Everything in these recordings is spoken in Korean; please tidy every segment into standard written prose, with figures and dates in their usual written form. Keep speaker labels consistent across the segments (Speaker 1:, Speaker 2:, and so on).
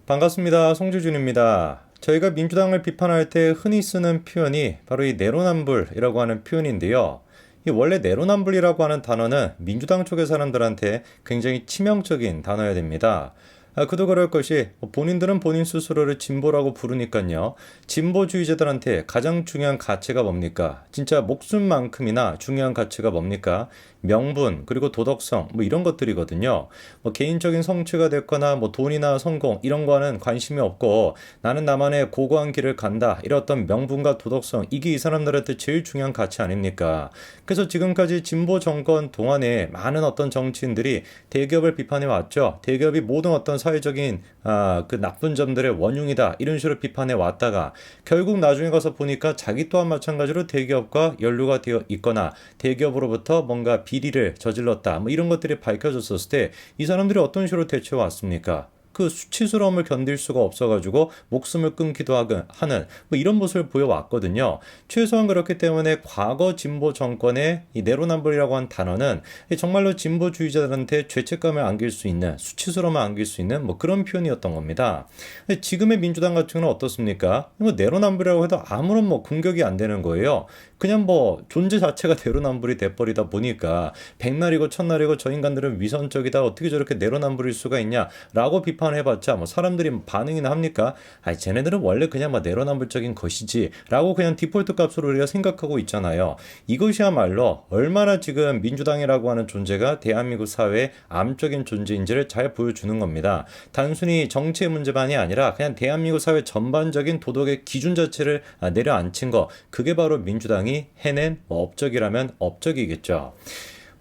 Speaker 1: 반갑습니다. 송주준입니다. 저희가 민주당을 비판할 때 흔히 쓰는 표현이 바로 이 내로남불이라고 하는 표현인데요. 이 원래 내로남불이라고 하는 단어는 민주당 쪽의 사람들한테 굉장히 치명적인 단어여야 됩니다. 그도 그럴 것이 본인들은 본인 스스로를 진보라고 부르니까요. 진보주의자들한테 가장 중요한 가치가 뭡니까? 진짜 목숨만큼이나 중요한 가치가 뭡니까? 명분 그리고 도덕성 이런 것들이거든요. 개인적인 성취가 됐거나 돈이나 성공 이런 거는 관심이 없고 나는 나만의 고고한 길을 간다 이런 어떤 명분과 도덕성 이게 이 사람들한테 제일 중요한 가치 아닙니까? 그래서 지금까지 진보 정권 동안에 많은 어떤 정치인들이 대기업을 비판해 왔죠. 대기업이 모든 어떤 사회적인 그 나쁜 점들의 원흉이다 이런 식으로 비판해 왔다가 결국 나중에 가서 보니까 자기 또한 마찬가지로 대기업과 연루가 되어 있거나 대기업으로부터 뭔가 비리를 저질렀다 이런 것들이 밝혀졌었을 때 이 사람들이 어떤 식으로 대처해 왔습니까? 그 수치스러움을 견딜 수가 없어가지고 목숨을 끊기도 하는 이런 모습을 보여왔거든요. 최소한 그렇기 때문에 과거 진보 정권의 이 내로남불이라고 한 단어는 정말로 진보주의자들한테 죄책감을 안길 수 있는 수치스러움을 안길 수 있는 그런 표현이었던 겁니다. 지금의 민주당 같은 경우는 어떻습니까? 내로남불이라고 해도 아무런 공격이 안 되는 거예요. 그냥 존재 자체가 내로남불이 돼버리다 보니까 백날이고 천날이고 저 인간들은 위선적이다 어떻게 저렇게 내로남불일 수가 있냐라고 비판해봤자 사람들이 반응이나 합니까? 쟤네들은 원래 그냥 내로남불적인 것이지 라고 그냥 디폴트 값으로 우리가 생각하고 있잖아요. 이것이야말로 얼마나 지금 민주당이라고 하는 존재가 대한민국 사회의 암적인 존재인지를 잘 보여주는 겁니다. 단순히 정치의 문제만이 아니라 그냥 대한민국 사회 전반적인 도덕의 기준 자체를 내려앉힌 거 그게 바로 민주당이 해낸 업적이라면 업적이겠죠.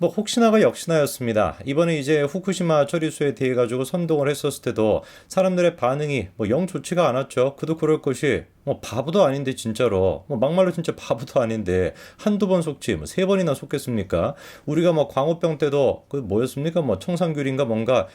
Speaker 1: 혹시나가 역시나였습니다. 이번에 이제 후쿠시마 처리수에 대해 가지고 선동을 했었을 때도 사람들의 반응이 영 좋지가 않았죠. 그도 그럴 것이 바보도 아닌데 진짜로 막말로 진짜 바보도 아닌데 한두 번 속지 세 번이나 속겠습니까? 우리가 광우병 때도 그 뭐였습니까? 청산귤인가 뭔가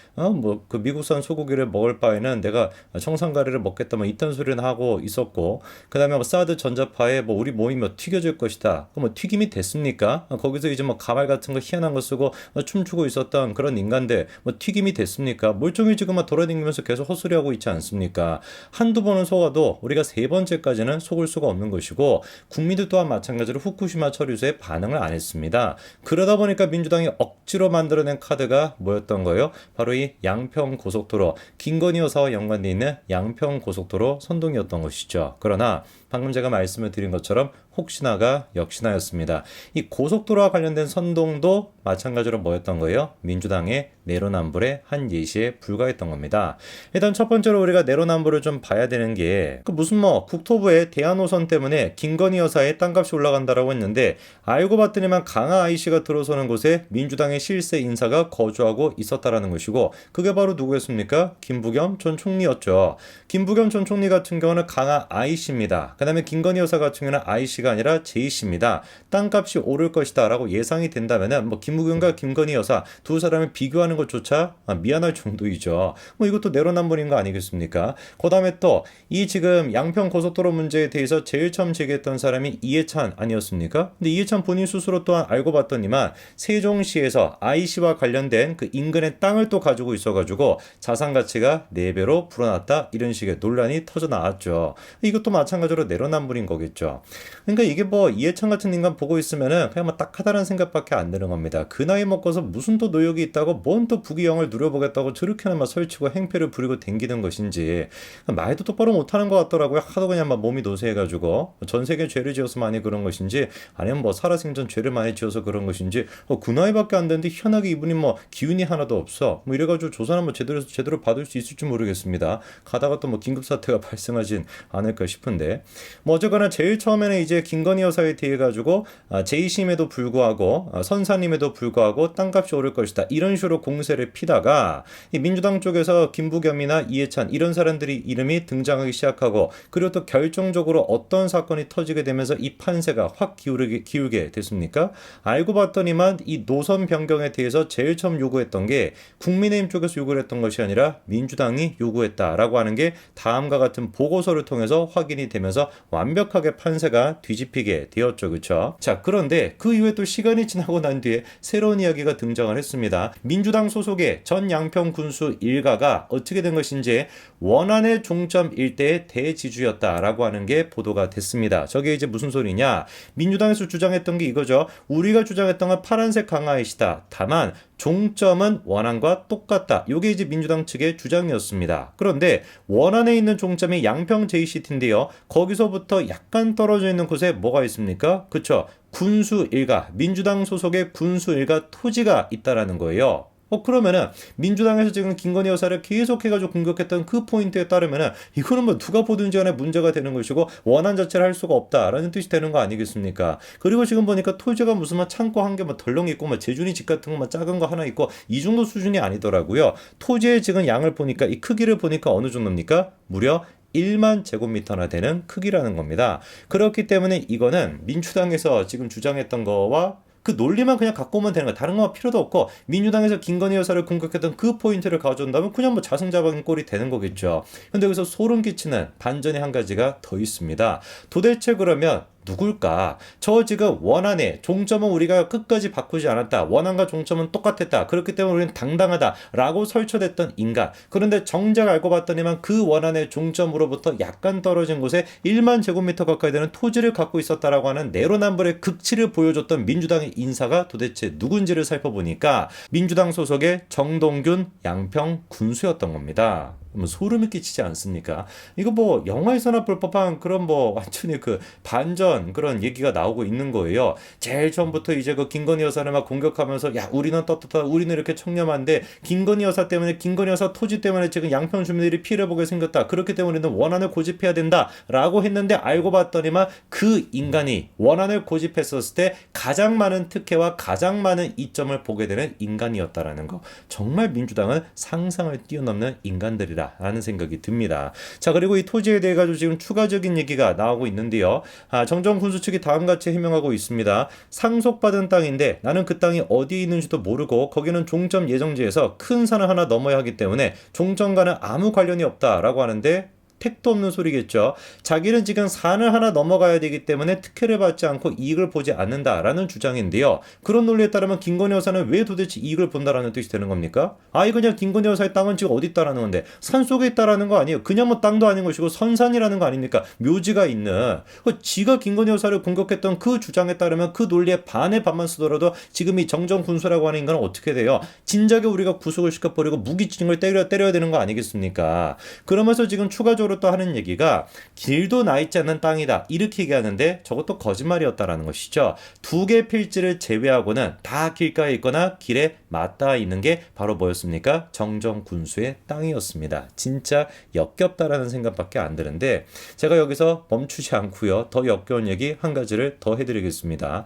Speaker 1: 그 미국산 소고기를 먹을 바에는 내가 청산가리를 먹겠다 이딴 소리는 하고 있었고 그다음에 사드 전자파에 우리 몸이 튀겨질 것이다. 튀김이 됐습니까? 거기서 이제 가발 같은 거 희한한 거 쓰고 춤추고 있었던 그런 인간들 튀김이 됐습니까? 멀쩡히 지금 돌아다니면서 계속 헛소리하고 있지 않습니까? 한두 번은 속아도 우리가 세 번째까지는 속을 수가 없는 것이고 국민들 또한 마찬가지로 후쿠시마 처리수에 반응을 안 했습니다. 그러다 보니까 민주당이 억지로 만들어낸 카드가 뭐였던 거예요? 바로 이 양평 고속도로 김건희 여사와 연관되어 있는 양평 고속도로 선동이었던 것이죠. 그러나 방금 제가 말씀을 드린 것처럼 혹시나가 역시나였습니다. 이 고속도로와 관련된 선동도 마찬가지로 뭐였던 거예요? 민주당의 내로남불의 한 예시에 불과했던 겁니다. 일단 첫 번째로 우리가 내로남불을 좀 봐야 되는 게 무슨 국토부의 대한호선 때문에 김건희 여사의 땅값이 올라간다라고 했는데 알고 봤더니만 강하 IC가 들어서는 곳에 민주당의 실세 인사가 거주하고 있었다라는 것이고 그게 바로 누구였습니까? 김부겸 전 총리였죠. 김부겸 전 총리 같은 경우는 강하 IC입니다. 그 다음에 김건희 여사 같은 경우는 IC가 아니라 JC입니다. 땅값이 오를 것이다 라고 예상이 된다면은 김부겸과 김건희 여사 두 사람을 비교하는 것조차 미안할 정도이죠. 이것도 내로남불인 거 아니겠습니까? 그 다음에 또 이 지금 양평 고속도로 문제에 대해서 제일 처음 제기했던 사람이 이해찬 아니었습니까? 근데 이해찬 본인 스스로 또한 알고 봤더니만 세종시에서 IC와 관련된 그 인근의 땅을 또 가지고 있어가지고 자산 가치가 4배로 불어났다 이런 식의 논란이 터져 나왔죠. 이것도 마찬가지로 내로남불인 거겠죠. 그러니까 이게 이해찬 같은 인간 보고 있으면은 그냥 딱하다는 생각밖에 안 드는 겁니다. 그 나이 먹고서 무슨 또 노역이 있다고 뭔 또 부귀영을 누려보겠다고 저렇게나 설치고 행패를 부리고 댕기는 것인지 말도 똑바로 못하는 것 같더라고요. 하도 그냥 몸이 노쇠해가지고 전 세계 죄를 지어서 많이 그런 것인지 아니면 살아생전 죄를 많이 지어서 그런 것인지 그 나이밖에 안 되는데 희한하게 이분이 기운이 하나도 없어 이래가지고 조사는 제대로 받을 수 있을지 모르겠습니다. 가다가 또 긴급 사태가 발생하진 않을까 싶은데 어쨌거나 제일 처음에는 이제 김건희 여사에 대해 가지고 재심에도 불구하고 선사님에도 불구하고 땅값이 오를 것이다 이런 식으로 공세를 피다가 이 민주당 쪽에서 김부겸이나 이해찬 이런 사람들이 이름이 등장하기 시작하고 그리고 또 결정적으로 어떤 사건이 터지게 되면서 이 판세가 확 기울게 됐습니까? 알고 봤더니만 이 노선 변경에 대해서 제일 처음 요구했던 게 국민의힘 쪽에서 요구를 했던 것이 아니라 민주당이 요구했다라고 하는 게 다음과 같은 보고서를 통해서 확인이 되면서 완벽하게 판세가 뒤집히게 되었죠. 그쵸? 자, 그런데 그 이후에 또 시간이 지나고 난 뒤에 새로운 이야기가 등장을 했습니다. 민주당 소속의 전 양평 군수 일가가 어떻게 된 것인지 원안의 종점 일대의 대지주였다라고 하는 게 보도가 됐습니다. 저게 이제 무슨 소리냐? 민주당에서 주장했던 게 이거죠. 우리가 주장했던 건 파란색 강화이시다. 다만 종점은 원안과 똑같다. 이게 이제 민주당 측의 주장이었습니다. 그런데 원안에 있는 종점이 양평 JCT인데요. 거기서부터 약간 떨어져 있는 곳에 뭐가 있습니까? 그쵸? 군수 일가, 민주당 소속의 군수 일가 토지가 있다라는 거예요. 그러면은 민주당에서 지금 김건희 여사를 계속해가지고 공격했던 그 포인트에 따르면은 이거는 뭐 누가 보든지 간에 문제가 되는 것이고 원안 자체를 할 수가 없다라는 뜻이 되는 거 아니겠습니까? 그리고 지금 보니까 토지가 무슨 막 창고 한 개 뭐 덜렁 있고 뭐 제주니 집 같은 거 막 작은 거 하나 있고 이 정도 수준이 아니더라고요. 토지의 지금 양을 보니까 이 크기를 보니까 어느 정도입니까? 무려 1만 제곱미터나 되는 크기라는 겁니다. 그렇기 때문에 이거는 민주당에서 지금 주장했던 거와 그 논리만 그냥 갖고 오면 되는 거야. 다른 거 필요도 없고 민주당에서 김건희 여사를 공격했던 그 포인트를 가져온다면 그냥 뭐 자승자박인 꼴이 되는 거겠죠. 근데 여기서 소름 끼치는 반전의 한 가지가 더 있습니다. 도대체 그러면 누굴까? 저 지금 원안에 종점은 우리가 끝까지 바꾸지 않았다. 원안과 종점은 똑같았다. 그렇기 때문에 우리는 당당하다. 라고 설쳐댔던 인간. 그런데 정작 알고 봤더니만 그 원안의 종점으로부터 약간 떨어진 곳에 1만 제곱미터 가까이 되는 토지를 갖고 있었다라고 하는 내로남불의 극치를 보여줬던 민주당의 인사가 도대체 누군지를 살펴보니까 민주당 소속의 정동균 양평 군수였던 겁니다. 소름이 끼치지 않습니까? 이거 뭐 영화에서나 볼 법한 그런 뭐 완전히 그 반전 그런 얘기가 나오고 있는 거예요. 제일 처음부터 이제 그 김건희 여사를 막 공격하면서 야 우리는 떳떳하다 우리는 이렇게 청렴한데 김건희 여사 때문에 김건희 여사 토지 때문에 지금 양평 주민들이 피해를 보게 생겼다. 그렇기 때문에 우리는 원안을 고집해야 된다 라고 했는데 알고 봤더니만 그 인간이 원안을 고집했었을 때 가장 많은 특혜와 가장 많은 이점을 보게 되는 인간이었다라는 거. 정말 민주당은 상상을 뛰어넘는 인간들이라 라는 생각이 듭니다. 자, 그리고 이 토지에 대해 가지고 지금 추가적인 얘기가 나오고 있는데요. 정정 군수 측이 다음같이 해명하고 있습니다. 상속받은 땅인데 나는 그 땅이 어디에 있는지도 모르고 거기는 종점 예정지에서 큰 산을 하나 넘어야 하기 때문에 종점과는 아무 관련이 없다라고 하는데 택도 없는 소리겠죠. 자기는 지금 산을 하나 넘어가야 되기 때문에 특혜를 받지 않고 이익을 보지 않는다라는 주장인데요. 그런 논리에 따르면 김건희 여사는 왜 도대체 이익을 본다라는 뜻이 되는 겁니까? 그냥 김건희 여사의 땅은 지금 어디 있다라는 건데 산속에 있다라는 거 아니에요. 그냥 뭐 땅도 아닌 것이고 선산이라는 거 아닙니까? 묘지가 있는. 지가 김건희 여사를 공격했던 그 주장에 따르면 그 논리에 반의 반만 쓰더라도 지금 이 정정 군수라고 하는 인간은 어떻게 돼요? 진작에 우리가 구속을 시켜버리고 무기징을 때려야 되는 거 아니겠습니까? 그러면서 지금 추가적으로 또 하는 얘기가 길도 나 있지 않는 땅이다 이렇게 얘기하는데 저것도 거짓말이었다라는 것이죠. 두 개 필지를 제외하고는 다 길가에 있거나 길에 맞닿아 있는 게 바로 뭐였습니까? 정정 군수의 땅이었습니다. 진짜 역겹다라는 생각밖에 안 드는데 제가 여기서 멈추지 않고요. 더 역겨운 얘기 한 가지를 더 해드리겠습니다.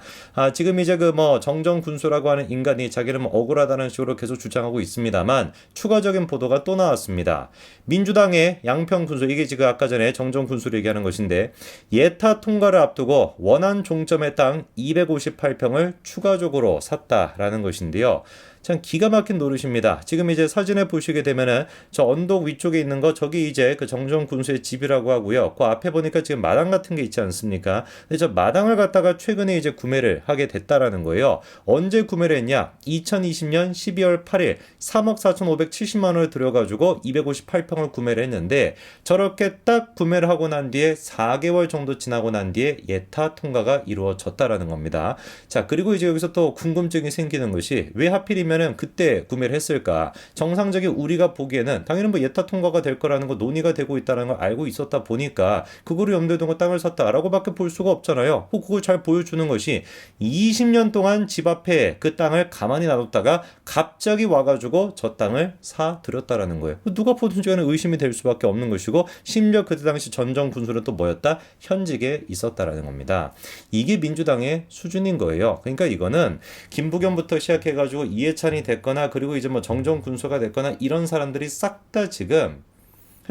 Speaker 1: 지금 이제 그 뭐 정정 군수라고 하는 인간이 자기는 뭐 억울하다는 식으로 계속 주장하고 있습니다만 추가적인 보도가 또 나왔습니다. 민주당의 양평 군수 이게 지금 아까 전에 정정 군수를 얘기하는 것인데 예타 통과를 앞두고 원안 종점의 땅 258평을 추가적으로 샀다라는 것인데요. 참 기가 막힌 노릇입니다. 지금 이제 사진에 보시게 되면은 저 언덕 위쪽에 있는 거 저기 이제 그 정정 군수의 집이라고 하고요. 그 앞에 보니까 지금 마당 같은 게 있지 않습니까? 근데 저 마당을 갖다가 최근에 이제 구매를 하게 됐다라는 거예요. 언제 구매를 했냐? 2020년 12월 8일 3억 4,570만 원을 들여가지고 258평을 구매를 했는데 저렇게 딱 구매를 하고 난 뒤에 4개월 정도 지나고 난 뒤에 예타 통과가 이루어졌다라는 겁니다. 자, 그리고 이제 여기서 또 궁금증이 생기는 것이 왜 하필이면 그때 구매를 했을까? 정상적인 우리가 보기에는 당연히 뭐 예타 통과가 될 거라는 거 논의가 되고 있다는 걸 알고 있었다 보니까 그거를 염두에 두고 땅을 샀다라고 밖에 볼 수가 없잖아요. 그걸 잘 보여주는 것이 20년 동안 집 앞에 그 땅을 가만히 놔뒀다가 갑자기 와가지고 저 땅을 사들였다라는 거예요. 누가 보든지 간에 의심이 될 수밖에 없는 것이고 심지어 그때 당시 전정 군수는 또 뭐였다? 현직에 있었다라는 겁니다. 이게 민주당의 수준인 거예요. 그러니까 이거는 김부겸부터 시작해가지고 이해찬이 됐거나 그리고 이제 뭐 정정 군수가 됐거나 이런 사람들이 싹 다 지금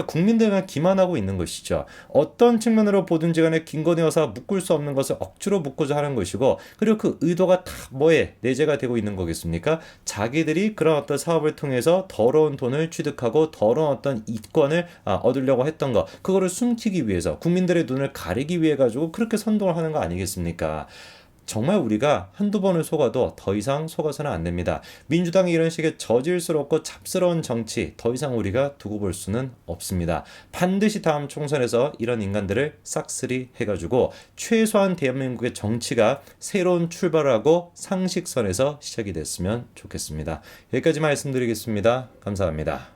Speaker 1: 국민들만 기만하고 있는 것이죠. 어떤 측면으로 보든지 간에 김건희 여사가 묶을 수 없는 것을 억지로 묶고자 하는 것이고, 그리고 그 의도가 다 뭐에 내재가 되고 있는 거겠습니까? 자기들이 그런 어떤 사업을 통해서 더러운 돈을 취득하고 더러운 어떤 이권을 얻으려고 했던 거, 그거를 숨기기 위해서, 국민들의 눈을 가리기 위해 가지고 그렇게 선동을 하는 거 아니겠습니까? 정말 우리가 한두 번을 속아도 더 이상 속아서는 안 됩니다. 민주당이 이런 식의 저질스럽고 잡스러운 정치 더 이상 우리가 두고 볼 수는 없습니다. 반드시 다음 총선에서 이런 인간들을 싹쓸이 해가지고 최소한 대한민국의 정치가 새로운 출발을 하고 상식선에서 시작이 됐으면 좋겠습니다. 여기까지 말씀드리겠습니다. 감사합니다.